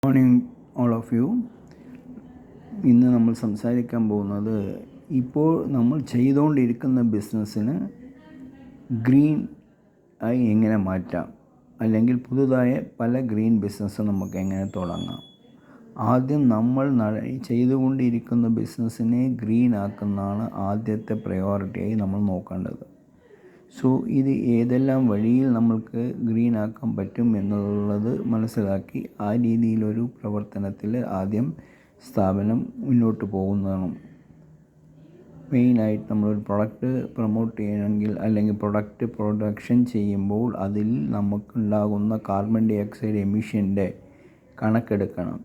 Morning all of U. ഇന്ന് നമ്മൾ സംസാരിക്കാൻ പോകുന്നത് ഇപ്പോൾ നമ്മൾ ചെയ്തുകൊണ്ടിരിക്കുന്ന ബിസിനസ്സിന് ഗ്രീൻ ആയി എങ്ങനെ മാറ്റാം, അല്ലെങ്കിൽ പുതുതായ പല ഗ്രീൻ ബിസിനസ് നമുക്ക് എങ്ങനെ തുടങ്ങാം. ആദ്യം നമ്മൾ ചെയ്തുകൊണ്ടിരിക്കുന്ന ബിസിനസ്സിനെ ഗ്രീൻ ആക്കുന്നതാണ് ആദ്യത്തെ പ്രയോറിറ്റിയായി നമ്മൾ നോക്കേണ്ടത്. സോ ഇത് ഏതെല്ലാം വഴിയിൽ നമ്മൾക്ക് ഗ്രീൻ ആക്കാൻ പറ്റും എന്നുള്ളത് മനസ്സിലാക്കി ആ രീതിയിലൊരു പ്രവർത്തനത്തിൽ ആദ്യം സ്ഥാപനം മുന്നോട്ട് പോകുന്നതാണ്. മെയിനായിട്ട് നമ്മളൊരു പ്രൊഡക്റ്റ് പ്രൊമോട്ട് ചെയ്യണമെങ്കിൽ അല്ലെങ്കിൽ പ്രൊഡക്റ്റ് പ്രൊഡക്ഷൻ ചെയ്യുമ്പോൾ അതിൽ നമുക്കുണ്ടാകുന്ന കാർബൺ ഡൈ ഓക്സൈഡ് എമിഷൻ്റെ കണക്കെടുക്കണം.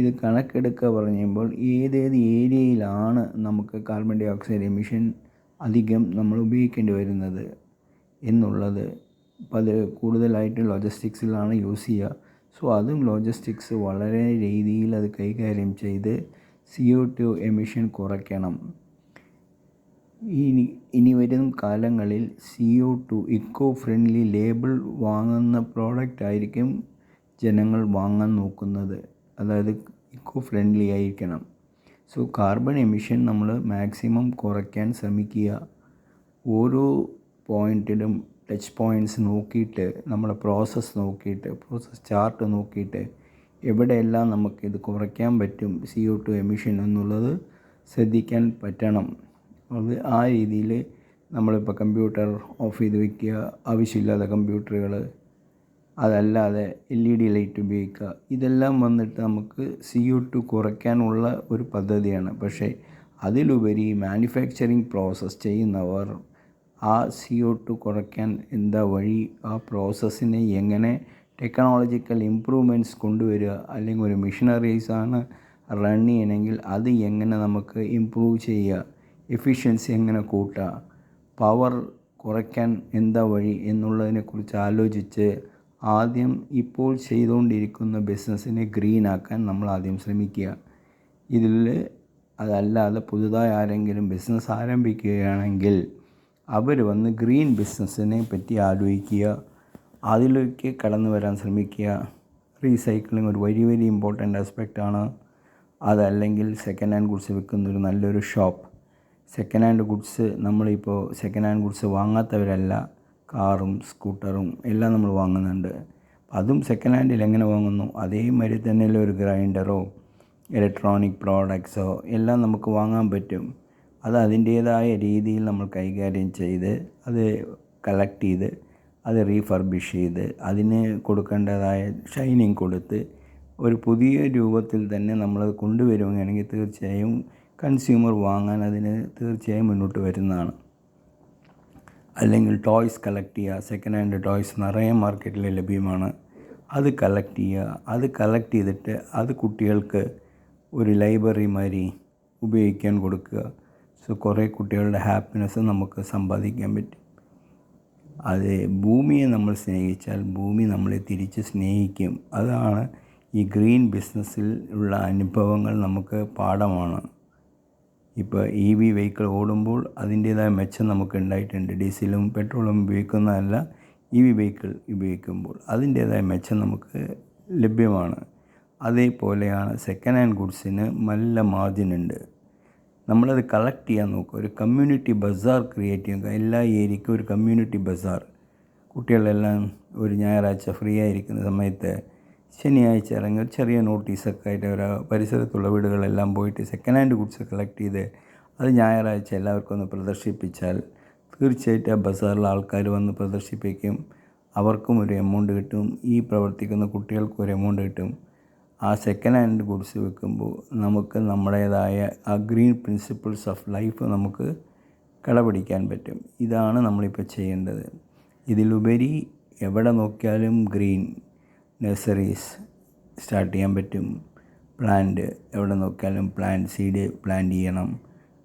ഇത് കണക്കെടുക്കുക പറയുമ്പോൾ ഏതേത് ഏരിയയിലാണ് നമുക്ക് കാർബൺ ഡൈ ഓക്സൈഡ് എമിഷൻ അധികം നമ്മൾ ഉപയോഗിക്കേണ്ടി വരുന്നത് എന്നുള്ളത്. അത് കൂടുതലായിട്ട് ലോജിസ്റ്റിക്സിലാണ് യൂസ് ചെയ്യുക. സോ അതും ലോജിസ്റ്റിക്സ് വളരെ രീതിയിൽ അത് കൈകാര്യം ചെയ്ത് CO2 എമിഷൻ കുറയ്ക്കണം. ഇനി വരും കാലങ്ങളിൽ CO2 ഇക്കോ ഫ്രണ്ട്ലി ലേബിൾ വാങ്ങുന്ന പ്രോഡക്റ്റ് ആയിരിക്കും ജനങ്ങൾ വാങ്ങാൻ നോക്കുന്നത്. അതായത് ഇക്കോ ഫ്രണ്ട്ലി ആയിരിക്കണം. സോ കാർബൺ എമിഷൻ നമ്മൾ മാക്സിമം കുറയ്ക്കാൻ ശ്രമിക്കുക. ഓരോ പോയിൻറ്റിലും ടച്ച് പോയിൻറ്റ്സ് നോക്കിയിട്ട്, നമ്മുടെ പ്രോസസ്സ് നോക്കിയിട്ട്, പ്രോസസ്സ് ചാർട്ട് നോക്കിയിട്ട് എവിടെയെല്ലാം നമുക്കിത് കുറയ്ക്കാൻ പറ്റും CO2 എമിഷൻ എന്നുള്ളത് ശ്രദ്ധിക്കാൻ പറ്റണം. അത് ആ രീതിയിൽ നമ്മളിപ്പോൾ കമ്പ്യൂട്ടർ ഓഫ് ചെയ്ത് വയ്ക്കുക, ആവശ്യമില്ലാത്ത കമ്പ്യൂട്ടറുകൾ, അതല്ലാതെ LED ലൈറ്റ് ഉപയോഗിക്കുക. ഇതെല്ലാം വന്നിട്ട് നമുക്ക് CO2 കുറയ്ക്കാനുള്ള ഒരു പദ്ധതിയാണ്. പക്ഷേ അതിലുപരി മാനുഫാക്ചറിങ് പ്രോസസ്സ് ചെയ്യുന്നവർ ആ CO2 കുറയ്ക്കാൻ എന്താ വഴി, ആ പ്രോസസ്സിനെ എങ്ങനെ ടെക്നോളജിക്കൽ ഇമ്പ്രൂവ്മെൻറ്റ്സ് കൊണ്ടുവരിക, അല്ലെങ്കിൽ ഒരു മെഷീനറീസാണ് റൺ ചെയ്യണമെങ്കിൽ അത് എങ്ങനെ നമുക്ക് ഇമ്പ്രൂവ് ചെയ്യുക, എഫിഷ്യൻസി എങ്ങനെ കൂട്ടുക, പവർ കുറയ്ക്കാൻ എന്താ വഴി എന്നുള്ളതിനെക്കുറിച്ച് ആലോചിച്ച് ആദ്യം ഇപ്പോൾ ചെയ്തുകൊണ്ടിരിക്കുന്ന ബിസിനസ്സിനെ ഗ്രീൻ ആക്കാൻ നമ്മൾ ആദ്യം ശ്രമിക്കുക. ഇതിൽ അതല്ലാതെ പുതുതായി ആരെങ്കിലും ബിസിനസ് ആരംഭിക്കുകയാണെങ്കിൽ അവർ വന്ന് ഗ്രീൻ ബിസിനസ്സിനെ പറ്റി ആലോചിക്കുക, അതിലേക്ക് കടന്നു വരാൻ ശ്രമിക്കുക. റീസൈക്ലിംഗ് ഒരു വെരി ഇമ്പോർട്ടൻ്റ് ആസ്പെക്റ്റാണ്. അതല്ലെങ്കിൽ സെക്കൻഡ് ഹാൻഡ് ഗുഡ്സ് വിൽക്കുന്നൊരു നല്ലൊരു ഷോപ്പ്. സെക്കൻഡ് ഹാൻഡ് ഗുഡ്സ് നമ്മളിപ്പോൾ സെക്കൻഡ് ഹാൻഡ് ഗുഡ്സ് വാങ്ങാത്തവരല്ല, കാറും സ്കൂട്ടറും എല്ലാം നമ്മൾ വാങ്ങുന്നുണ്ട്. അതും സെക്കൻഡ് ഹാൻഡിൽ എങ്ങനെ വാങ്ങുന്നു, അതേമാതിരി തന്നെയല്ല ഒരു ഗ്രൈൻഡറോ ഇലക്ട്രോണിക് പ്രോഡക്ട്സോ എല്ലാം നമുക്ക് വാങ്ങാൻ പറ്റും. അത് അതിൻ്റേതായ രീതിയിൽ നമ്മൾ കൈകാര്യം ചെയ്ത് അത് കളക്ട് ചെയ്ത് അത് റീഫർബിഷ് ചെയ്ത് അതിന് കൊടുക്കേണ്ടതായ ഷൈനിങ് കൊടുത്ത് ഒരു പുതിയ രൂപത്തിൽ തന്നെ നമ്മളത് കൊണ്ടുവരികയാണെങ്കിൽ തീർച്ചയായും കൺസ്യൂമർ വാങ്ങാൻ അതിന് തീർച്ചയായും മുന്നോട്ട് വരുന്നതാണ്. അല്ലെങ്കിൽ ടോയ്സ് കളക്ട് ചെയ്യുക. സെക്കൻഡ് ഹാൻഡ് ടോയ്സ് നിറയെ മാർക്കറ്റിൽ ലഭ്യമാണ്. അത് കളക്ട് ചെയ്യുക. അത് കളക്ട് ചെയ്തിട്ട് അത് കുട്ടികൾക്ക് ഒരു ലൈബ്രറി മാതിരി ഉപയോഗിക്കാൻ കൊടുക്കുക. സോ കുറേ കുട്ടികളുടെ ഹാപ്പിനെസ് നമുക്ക് സമ്പാദിക്കാൻ പറ്റും. അത് ഭൂമിയെ നമ്മൾ സ്നേഹിച്ചാൽ ഭൂമി നമ്മളെ തിരിച്ച് സ്നേഹിക്കും. അതാണ് ഈ ഗ്രീൻ ബിസിനസ്സിൽ ഉള്ള അനുഭവങ്ങൾ നമുക്ക് പാഠമാണ്. ഇപ്പോൾ EV വെഹിക്കിൾ ഓടുമ്പോൾ അതിൻ്റേതായ മെച്ചം നമുക്ക് ഉണ്ടായിട്ടുണ്ട്. ഡീസലും പെട്രോളും ഉപയോഗിക്കുന്നതല്ല, EV വെഹിക്കിൾ ഉപയോഗിക്കുമ്പോൾ അതിൻ്റേതായ മെച്ചം നമുക്ക് ലഭ്യമാണ്. അതേപോലെയാണ് സെക്കൻഡ് ഹാൻഡ് ഗുഡ്സിന് നല്ല മാർജിനുണ്ട്. നമ്മളത് കളക്ട് ചെയ്യാൻ നോക്കുക. ഒരു കമ്മ്യൂണിറ്റി ബസാർ ക്രിയേറ്റ് ചെയ്യുക. എല്ലാ ഏരിയയ്ക്കും ഒരു കമ്മ്യൂണിറ്റി ബസാർ. കുട്ടികളെല്ലാം ഒരു ഞായറാഴ്ച ഫ്രീ ആയിരിക്കുന്ന സമയത്ത് ശനിയാഴ്ച ഇറങ്ങി ഒരു ചെറിയ നോട്ടീസൊക്കെ ആയിട്ട് ഒരു പരിസരത്തുള്ള വീടുകളെല്ലാം പോയിട്ട് സെക്കൻഡ് ഹാൻഡ് ഗുഡ്സ് കളക്ട് ചെയ്ത് അത് ഞായറാഴ്ച എല്ലാവർക്കും ഒന്ന് പ്രദർശിപ്പിച്ചാൽ തീർച്ചയായിട്ടും ആ ബസാറിൽ ആൾക്കാർ വന്ന് പ്രദർശിപ്പിക്കും. അവർക്കും ഒരു എമൗണ്ട് കിട്ടും, ഈ പ്രവർത്തിക്കുന്ന കുട്ടികൾക്കും ഒരു എമൗണ്ട് കിട്ടും. ആ സെക്കൻഡ് ഹാൻഡ് ഗുഡ്സ് വിൽക്കുമ്പോൾ നമുക്ക് നമ്മുടേതായ ആ ഗ്രീൻ പ്രിൻസിപ്പിൾസ് ഓഫ് ലൈഫ് നമുക്ക് കടപിടിക്കാൻ പറ്റും. ഇതാണ് നമ്മളിപ്പോൾ ചെയ്യേണ്ടത്. ഇതിലുപരി എവിടെ നോക്കിയാലും ഗ്രീൻ നഴ്സറീസ് സ്റ്റാർട്ട് ചെയ്യാൻ പറ്റും. പ്ലാന്റ് എവിടെ നോക്കിയാലും സീഡ് പ്ലാന്റ് ചെയ്യണം,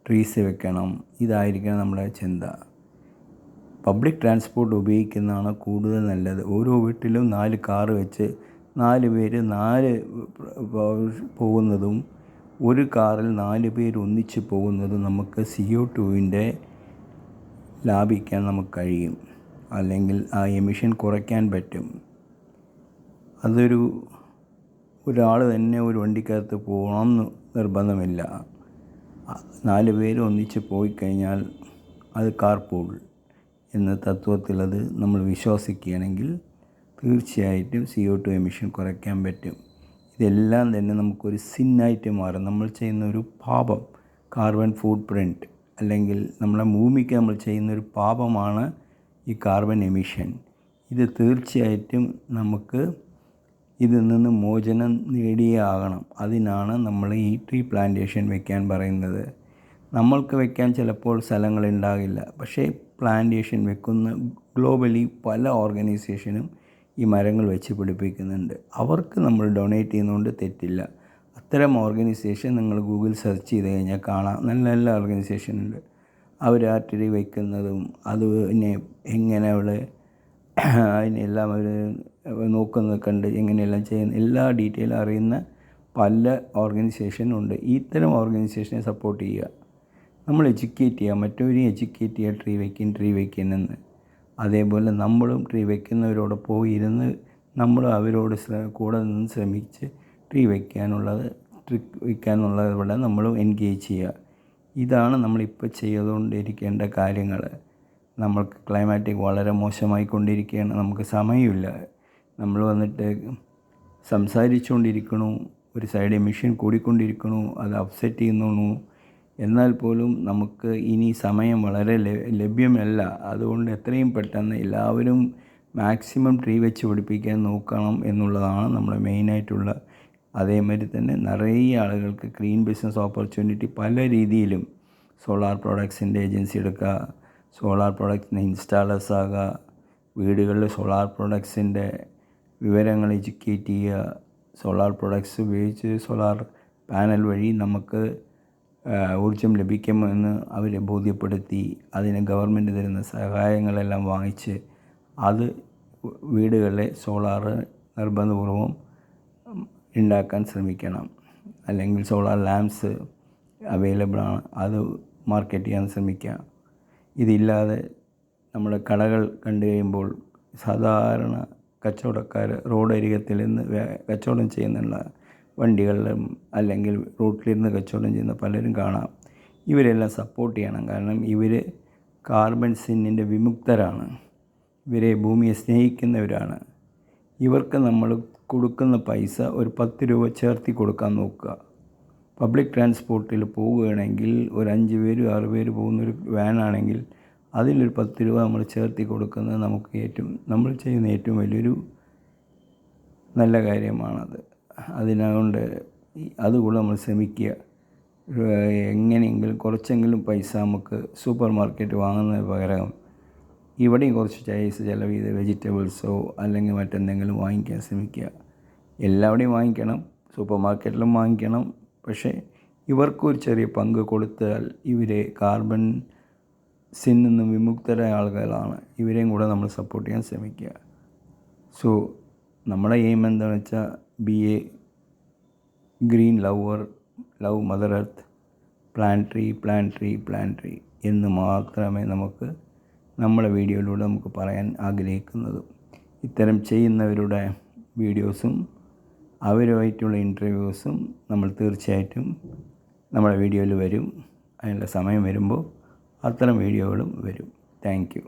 ട്രീസ് വെക്കണം. ഇതായിരിക്കണം നമ്മുടെ ചിന്ത. പബ്ലിക് ട്രാൻസ്പോർട്ട് ഉപയോഗിക്കുന്നതാണ് കൂടുതൽ നല്ലത്. ഓരോ വീട്ടിലും 4 കാറ് വെച്ച് 4 പേര് പോകുന്നതും ഒരു കാറിൽ 4 പേര് ഒന്നിച്ച് പോകുന്നതും നമുക്ക് CO2 ലാഭിക്കാൻ നമുക്ക് കഴിയും. അല്ലെങ്കിൽ ആ എമിഷൻ കുറയ്ക്കാൻ പറ്റും. അതൊരു ഒരാൾ തന്നെ ഒരു വണ്ടിക്കകത്ത് പോകണമെന്ന് നിർബന്ധമില്ല. 4 പേര് ഒന്നിച്ച് പോയി കഴിഞ്ഞാൽ അത് കാർ പൂൾ എന്ന തത്വത്തിൽ അത് നമ്മൾ വിശ്വസിക്കുകയാണെങ്കിൽ തീർച്ചയായിട്ടും CO2 എമിഷൻ കുറയ്ക്കാൻ പറ്റും. ഇതെല്ലാം തന്നെ നമുക്കൊരു സിന്നായിട്ട് മാറും. നമ്മൾ ചെയ്യുന്ന ഒരു പാപം, കാർബൺ ഫുട് പ്രിൻറ്റ്, അല്ലെങ്കിൽ നമ്മുടെ ഭൂമിക്ക് നമ്മൾ ചെയ്യുന്നൊരു പാപമാണ് ഈ കാർബൺ എമിഷൻ. ഇത് തീർച്ചയായിട്ടും നമുക്ക് ഇതിൽ നിന്ന് മോചനം നേടിയേ ആകണം. അതിനാണ് നമ്മൾ ഈ ട്രീ പ്ലാന്റേഷൻ വെക്കാൻ പറയുന്നത്. നമ്മൾക്ക് വെക്കാൻ ചിലപ്പോൾ സ്ഥലങ്ങളുണ്ടാകില്ല, പക്ഷേ പ്ലാന്റേഷൻ വെക്കുന്ന ഗ്ലോബലി പല ഓർഗനൈസേഷനും ഈ മരങ്ങൾ വെച്ച് പിടിപ്പിക്കുന്നുണ്ട്. അവർക്ക് നമ്മൾ ഡൊണേറ്റ് ചെയ്യുന്നതുകൊണ്ട് തെറ്റില്ല. അത്തരം ഓർഗനൈസേഷൻ നിങ്ങൾ ഗൂഗിൾ സെർച്ച് ചെയ്ത് കഴിഞ്ഞാൽ കാണാം. നല്ല നല്ല ഓർഗനൈസേഷൻ ഉണ്ട്. അവർ ആ ട്രീ വയ്ക്കുന്നതും അതിനെ എങ്ങനെ അതിനെല്ലാം അവർ നോക്കുന്നത് കണ്ട് എങ്ങനെയെല്ലാം ചെയ്യുന്ന എല്ലാ ഡീറ്റെയിലും അറിയുന്ന പല ഓർഗനൈസേഷനുണ്ട്. ഇത്തരം ഓർഗനൈസേഷനെ സപ്പോർട്ട് ചെയ്യുക, നമ്മൾ എഡ്യൂക്കേറ്റ് ചെയ്യുക, മറ്റവരെയും എഡ്യൂക്കേറ്റ് ചെയ്യുക, ട്രീ വയ്ക്കുന്നെന്ന്. അതേപോലെ നമ്മളും ട്രീ വയ്ക്കുന്നവരോടൊപ്പം ഇരുന്ന് നമ്മൾ അവരോട് കൂടെ നിന്ന് ശ്രമിച്ച് ട്രീ വയ്ക്കാനുള്ളത് ഇവിടെ നമ്മൾ എൻഗേജ് ചെയ്യുക. ഇതാണ് നമ്മളിപ്പോൾ ചെയ്തുകൊണ്ടിരിക്കേണ്ട കാര്യങ്ങൾ. നമ്മൾക്ക് ക്ലൈമാറ്റിക് വളരെ മോശമായിക്കൊണ്ടിരിക്കുകയാണ്. നമുക്ക് സമയമില്ല. നമ്മൾ വന്നിട്ട് സംസാരിച്ചുകൊണ്ടിരിക്കണു, ഒരു സൈഡ് എമിഷൻ കൂടിക്കൊണ്ടിരിക്കണു, അത് അപ്സെറ്റ് ചെയ്യുന്നു. എന്നാൽ പോലും നമുക്ക് ഇനി സമയം വളരെ ലഭ്യമല്ല. അതുകൊണ്ട് എത്രയും പെട്ടെന്ന് എല്ലാവരും മാക്സിമം ട്രീ വെച്ച് പിടിപ്പിക്കാൻ നോക്കണം എന്നുള്ളതാണ് നമ്മുടെ മെയിനായിട്ടുള്ള. അതേമാതിരി തന്നെ നിറയെ ആളുകൾക്ക് ഗ്രീൻ ബിസിനസ് ഓപ്പർച്യൂണിറ്റി പല രീതിയിലും, സോളാർ പ്രോഡക്ട്സിൻ്റെ ഏജൻസി എടുക്കുക, സോളാർ പ്രോഡക്ട്സിൻ്റെ ഇൻസ്റ്റാളേഴ്സ് ആകുക, വീടുകളിൽ സോളാർ പ്രോഡക്ട്സിൻ്റെ വിവരങ്ങൾ എഡ്യൂക്കേറ്റ് ചെയ്യുക, സോളാർ പ്രോഡക്ട്സ് ഉപയോഗിച്ച് സോളാർ പാനൽ വഴി നമുക്ക് ഊർജ്ജം ലഭിക്കുമെന്ന് അവരെ ബോധ്യപ്പെടുത്തി അതിന് ഗവൺമെൻറ് തരുന്ന സഹായങ്ങളെല്ലാം വാങ്ങിച്ച് അത് വീടുകളിലെ സോളാർ നിർബന്ധപൂർവം ഉണ്ടാക്കാൻ ശ്രമിക്കണം. അല്ലെങ്കിൽ സോളാർ ലാംപ്സ് അവൈലബിളാണ്, അത് മാർക്കറ്റ് ചെയ്യാൻ ശ്രമിക്കുക. ഇതില്ലാതെ നമ്മുടെ കടകൾ കണ്ടു കഴിയുമ്പോൾ സാധാരണ കച്ചവടക്കാർ റോഡരികത്തിൽ നിന്ന് കച്ചവടം ചെയ്യുന്നുള്ള വണ്ടികളിലും അല്ലെങ്കിൽ റോട്ടിലിരുന്ന് കച്ചവടം ചെയ്യുന്ന പലരും കാണാം. ഇവരെല്ലാം സപ്പോർട്ട് ചെയ്യണം. കാരണം ഇവർ കാർബൺ സിന്നിൻ്റെ വിമുക്തരാണ്, ഇവരെ ഭൂമിയെ സ്നേഹിക്കുന്നവരാണ്. ഇവർക്ക് നമ്മൾ കൊടുക്കുന്ന പൈസ ഒരു 10 രൂപ ചേർത്തി കൊടുക്കാൻ നോക്കുക. പബ്ലിക് ട്രാൻസ്പോർട്ടിൽ പോവുകയാണെങ്കിൽ ഒരു 5 പേര് 6 പേര് പോകുന്നൊരു വാനാണെങ്കിൽ അതിലൊരു 10 രൂപ നമ്മൾ ചേർത്തി കൊടുക്കുന്നത് നമുക്ക് നമ്മൾ ചെയ്യുന്ന ഏറ്റവും വലിയൊരു നല്ല കാര്യമാണത്. അതുകൊണ്ട് അതുകൂടെ നമ്മൾ ശ്രമിക്കുക. എങ്ങനെയെങ്കിലും കുറച്ചെങ്കിലും പൈസ നമുക്ക് സൂപ്പർ മാർക്കറ്റ് വാങ്ങുന്നതിന് പകരം ഇവിടെയും കുറച്ച് പൈസ ചിലവ് ചെയ്ത് വെജിറ്റബിൾസോ അല്ലെങ്കിൽ മറ്റെന്തെങ്കിലും വാങ്ങിക്കാൻ ശ്രമിക്കുക. എല്ലാവിടെയും വാങ്ങിക്കണം, സൂപ്പർ മാർക്കറ്റിലും വാങ്ങിക്കണം. പക്ഷേ ഇവർക്കൊരു ചെറിയ പങ്ക് കൊടുത്താൽ ഇവരെ കാർബൺ സിന്നിൽ നിന്ന് വിമുക്തരായ ആളുകളാണ്. ഇവരെയും കൂടെ നമ്മൾ സപ്പോർട്ട് ചെയ്യാൻ ശ്രമിക്കുക. സോ നമ്മുടെ എയിം എന്താണെന്ന് വെച്ചാൽ B A green lover, love mother earth, plan tree എന്ന് മാത്രമേ നമുക്ക് നമ്മുടെ വീഡിയോയിലൂടെ നമുക്ക് പറയാൻ ആഗ്രഹിക്കുന്നതും. ഇത്തരം ചെയ്യുന്നവരുടെ വീഡിയോസും അവരുമായിട്ടുള്ള ഇൻ്റർവ്യൂസും നമ്മൾ തീർച്ചയായിട്ടും നമ്മുടെ വീഡിയോയിൽ വരും. അതിനുള്ള സമയം വരുമ്പോൾ അത്തരം വീഡിയോകളും വരും. Thank you.